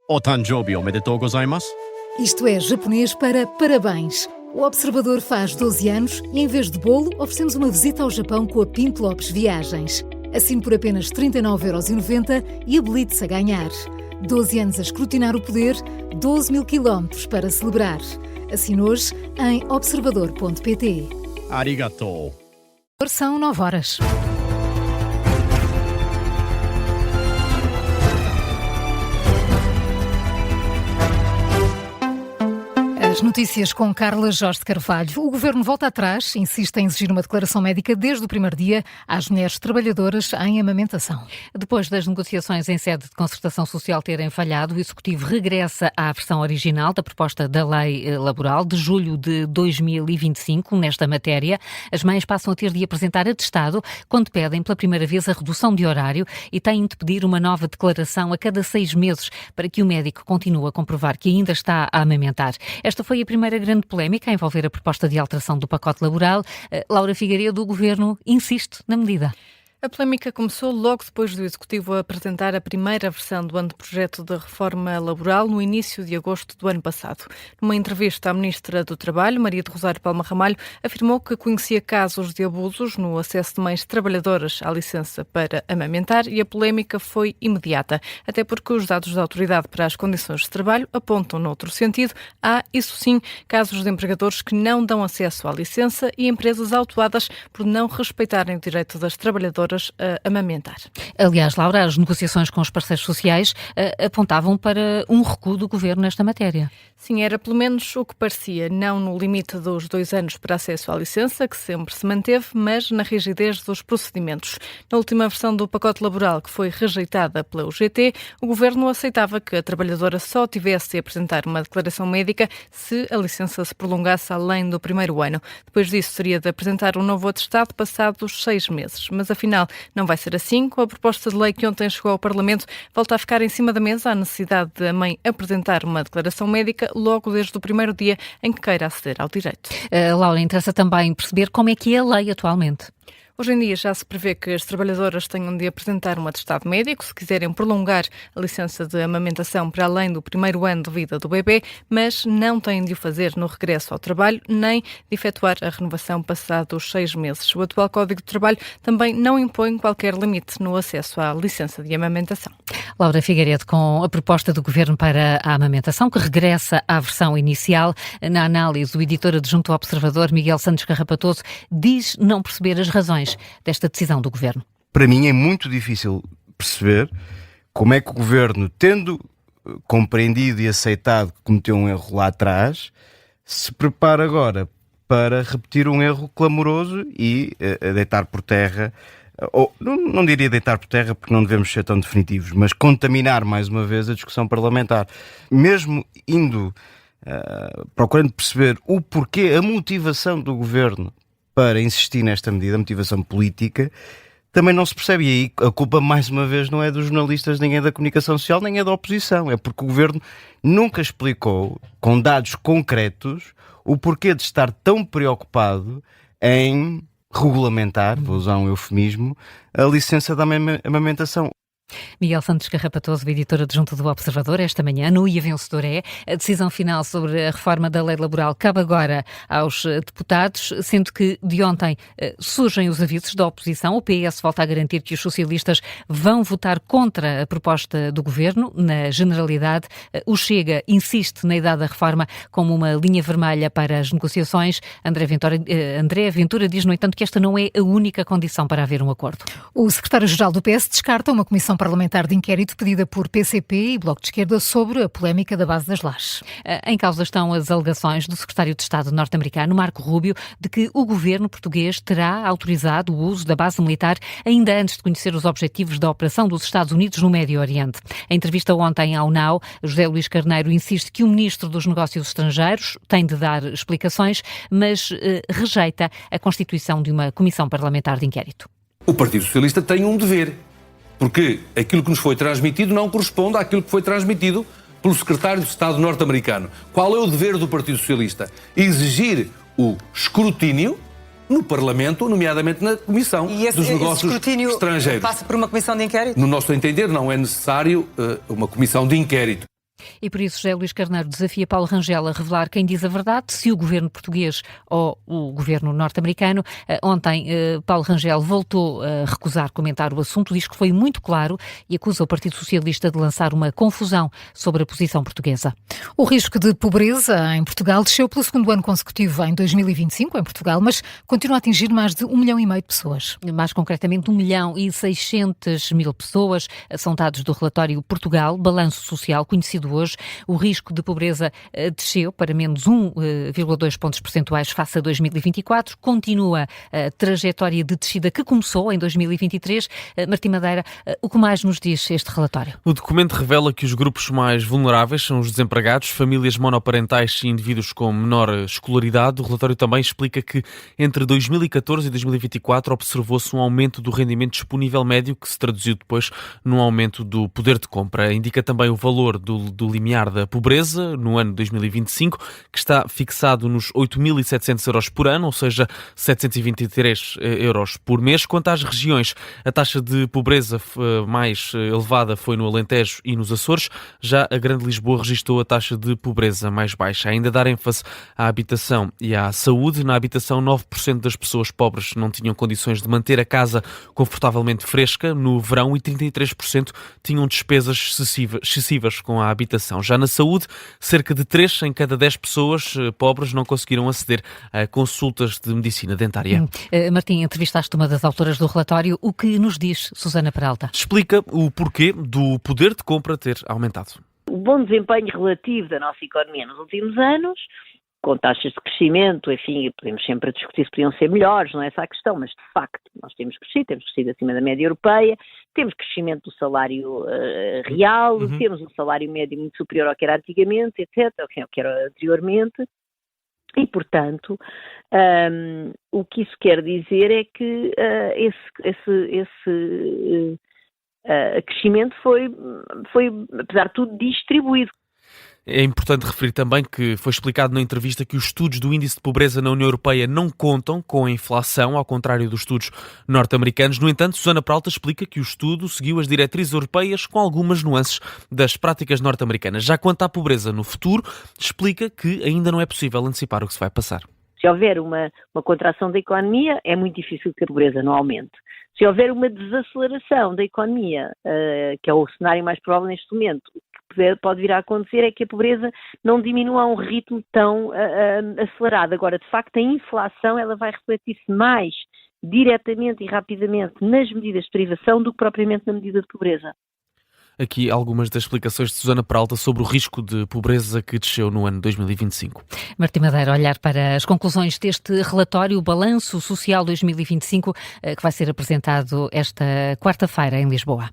O Tanjoubi omedetou gozaimasu. Isto é japonês para parabéns. O Observador faz 12 anos e, em vez de bolo, oferecemos uma visita ao Japão com a Pinto Lopes Viagens. Assine por apenas 39,90€ e habilite-se a ganhar. 12 anos a escrutinar o poder, 12 mil quilómetros para celebrar. Assine hoje em observador.pt. Arigatou. São 9h. As notícias com Carla Jorge de Carvalho. O Governo volta atrás, insiste em exigir uma declaração médica desde o primeiro dia às mulheres trabalhadoras em amamentação. Depois das negociações em sede de concertação social terem falhado, o Executivo regressa à versão original da proposta da Lei Laboral de julho de 2025 nesta matéria. As mães passam a ter de apresentar atestado quando pedem pela primeira vez a redução de horário e têm de pedir uma nova declaração a cada 6 meses para que o médico continue a comprovar que ainda está a amamentar. Esta foi a primeira grande polémica a envolver a proposta de alteração do pacote laboral. Laura Figueiredo, do Governo, insiste na medida. A polémica começou logo depois do Executivo apresentar a primeira versão do anteprojeto de reforma laboral no início de agosto do ano passado. Numa entrevista à Ministra do Trabalho, Maria do Rosário Palma Ramalho, afirmou que conhecia casos de abusos no acesso de mães trabalhadoras à licença para amamentar e a polémica foi imediata, até porque os dados da Autoridade para as Condições de Trabalho apontam noutro sentido. Há, isso sim, casos de empregadores que não dão acesso à licença e empresas autuadas por não respeitarem o direito das trabalhadoras a amamentar. Aliás, Laura, as negociações com os parceiros sociais apontavam para um recuo do Governo nesta matéria. Sim, era pelo menos o que parecia, não no limite dos 2 anos para acesso à licença, que sempre se manteve, mas na rigidez dos procedimentos. Na última versão do pacote laboral, que foi rejeitada pela UGT, o Governo aceitava que a trabalhadora só tivesse de apresentar uma declaração médica se a licença se prolongasse além do primeiro ano. Depois disso, teria de apresentar um novo atestado passados 6 meses. Mas, afinal, não vai ser assim. Com a proposta de lei que ontem chegou ao Parlamento, volta a ficar em cima da mesa a necessidade de a mãe apresentar uma declaração médica logo desde o primeiro dia em que queira aceder ao direito. Laura, interessa também perceber como é que é a lei atualmente. Hoje em dia já se prevê que as trabalhadoras tenham de apresentar um atestado médico se quiserem prolongar a licença de amamentação para além do primeiro ano de vida do bebê, mas não têm de o fazer no regresso ao trabalho, nem de efetuar a renovação passados 6 meses. O atual Código de Trabalho também não impõe qualquer limite no acesso à licença de amamentação. Laura Figueiredo, com a proposta do Governo para a amamentação, que regressa à versão inicial. Na análise, o editor adjunto ao Observador, Miguel Santos Carrapatoso, diz não perceber as razões desta decisão do Governo. Para mim é muito difícil perceber como é que o Governo, tendo compreendido e aceitado que cometeu um erro lá atrás, se prepara agora para repetir um erro clamoroso e deitar por terra, ou não diria deitar por terra porque não devemos ser tão definitivos, mas contaminar mais uma vez a discussão parlamentar. Mesmo indo, procurando perceber o porquê, a motivação do Governo para insistir nesta medida, a motivação política, também não se percebe. E aí a culpa, mais uma vez, não é dos jornalistas, nem é da comunicação social, nem é da oposição. É porque o Governo nunca explicou, com dados concretos, o porquê de estar tão preocupado em regulamentar, vou usar um eufemismo, a licença da amamentação. Miguel Santos Carrapatoso, editor adjunto do Observador, esta manhã, no Ia Vencedor é. A decisão final sobre a reforma da lei laboral cabe agora aos deputados, sendo que de ontem surgem os avisos da oposição. O PS volta a garantir que os socialistas vão votar contra a proposta do Governo. Na generalidade, o Chega insiste na idade da reforma como uma linha vermelha para as negociações. André Ventura diz, no entanto, que esta não é a única condição para haver um acordo. O secretário-geral do PS descarta uma comissão parlamentar de inquérito pedida por PCP e Bloco de Esquerda sobre a polémica da base das lajes. Em causa estão as alegações do secretário de Estado norte-americano, Marco Rubio, de que o governo português terá autorizado o uso da base militar ainda antes de conhecer os objetivos da operação dos Estados Unidos no Médio Oriente. Em entrevista ontem ao NAU, José Luís Carneiro insiste que o ministro dos Negócios Estrangeiros tem de dar explicações, mas rejeita a constituição de uma comissão parlamentar de inquérito. O Partido Socialista tem um dever, porque aquilo que nos foi transmitido não corresponde àquilo que foi transmitido pelo secretário de Estado norte-americano. Qual é o dever do Partido Socialista? Exigir o escrutínio no Parlamento, nomeadamente na Comissão dos Negócios Estrangeiros. Passa por uma comissão de inquérito? No nosso entender, não é necessário uma comissão de inquérito. E por isso José Luís Carneiro desafia Paulo Rangel a revelar quem diz a verdade, se o governo português ou o governo norte-americano. Ontem Paulo Rangel voltou a recusar comentar o assunto, diz que foi muito claro e acusa o Partido Socialista de lançar uma confusão sobre a posição portuguesa. O risco de pobreza em Portugal desceu pelo segundo ano consecutivo em 2025, em Portugal, mas continua a atingir mais de 1,5 milhão de pessoas. Mais concretamente, 1.600.000 pessoas, são dados do relatório Portugal, Balanço Social, conhecido hoje. O risco de pobreza desceu para menos 1,2 pontos percentuais face a 2024. Continua a trajetória de descida que começou em 2023. Martim Madeira, o que mais nos diz este relatório? O documento revela que os grupos mais vulneráveis são os desempregados, famílias monoparentais e indivíduos com menor escolaridade. O relatório também explica que entre 2014 e 2024 observou-se um aumento do rendimento disponível médio, que se traduziu depois num aumento do poder de compra. Indica também o valor do limiar da pobreza no ano 2025, que está fixado nos 8.700 euros por ano, ou seja, 723 euros por mês. Quanto às regiões, a taxa de pobreza mais elevada foi no Alentejo e nos Açores. Já a Grande Lisboa registrou a taxa de pobreza mais baixa. Ainda dar ênfase à habitação e à saúde. Na habitação, 9% das pessoas pobres não tinham condições de manter a casa confortavelmente fresca no verão e 33% tinham despesas excessivas com a habitação. Já na saúde, cerca de 3 em cada 10 pessoas pobres não conseguiram aceder a consultas de medicina dentária. Martim, entrevistaste uma das autoras do relatório. O que nos diz Susana Peralta? Explica o porquê do poder de compra ter aumentado. O bom desempenho relativo da nossa economia nos últimos anos, com taxas de crescimento, enfim, podemos sempre discutir se podiam ser melhores, não é essa a questão, mas de facto nós temos crescido acima da média europeia, temos crescimento do salário real, temos um salário médio muito superior ao que era antigamente, etc., ao que era anteriormente, e portanto o que isso quer dizer é que esse crescimento foi, apesar de tudo, distribuído. É importante referir também que foi explicado na entrevista que os estudos do índice de pobreza na União Europeia não contam com a inflação, ao contrário dos estudos norte-americanos. No entanto, Susana Peralta explica que o estudo seguiu as diretrizes europeias com algumas nuances das práticas norte-americanas. Já quanto à pobreza no futuro, explica que ainda não é possível antecipar o que se vai passar. Se houver uma contração da economia, é muito difícil que a pobreza não aumente. Se houver uma desaceleração da economia, que é o cenário mais provável neste momento, o que pode vir a acontecer é que a pobreza não diminua a um ritmo tão acelerado. Agora, de facto, a inflação ela vai refletir-se mais diretamente e rapidamente nas medidas de privação do que propriamente na medida de pobreza. Aqui algumas das explicações de Susana Peralta sobre o risco de pobreza que desceu no ano 2025. Martim Madeira, olhar para as conclusões deste relatório, o Balanço Social 2025, que vai ser apresentado esta quarta-feira em Lisboa.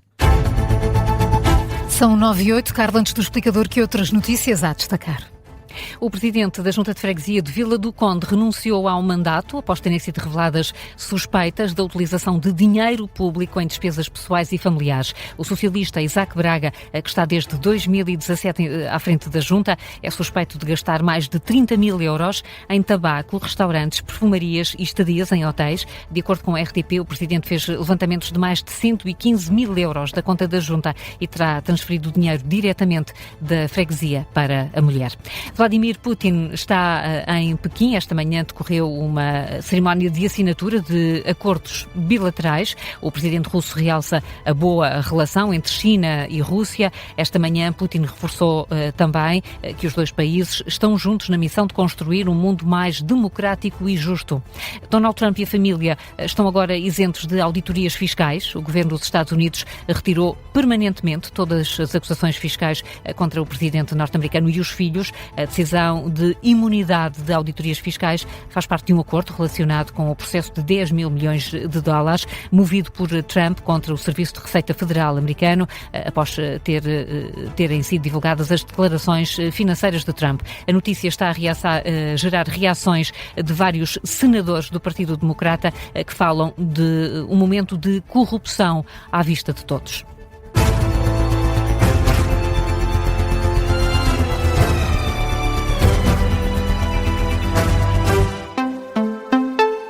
São 9h08, Carla, antes do explicador, que outras notícias há a destacar? O presidente da Junta de Freguesia de Vila do Conde renunciou ao mandato após terem sido reveladas suspeitas da utilização de dinheiro público em despesas pessoais e familiares. O socialista Isaac Braga, que está desde 2017 à frente da Junta, é suspeito de gastar mais de 30 mil euros em tabaco, restaurantes, perfumarias e estadias em hotéis. De acordo com a RTP, o presidente fez levantamentos de mais de 115 mil euros da conta da Junta e terá transferido o dinheiro diretamente da freguesia para a mulher. Vladimir Putin está em Pequim. Esta manhã decorreu uma cerimónia de assinatura de acordos bilaterais. O presidente russo realça a boa relação entre China e Rússia. Esta manhã Putin reforçou também que os dois países estão juntos na missão de construir um mundo mais democrático e justo. Donald Trump e a família estão agora isentos de auditorias fiscais. O governo dos Estados Unidos retirou permanentemente todas as acusações fiscais contra o presidente norte-americano e os filhos. A decisão de imunidade de auditorias fiscais faz parte de um acordo relacionado com o processo de 10 mil milhões de dólares movido por Trump contra o Serviço de Receita Federal americano após terem sido divulgadas as declarações financeiras de Trump. A notícia está a gerar reações de vários senadores do Partido Democrata que falam de um momento de corrupção à vista de todos.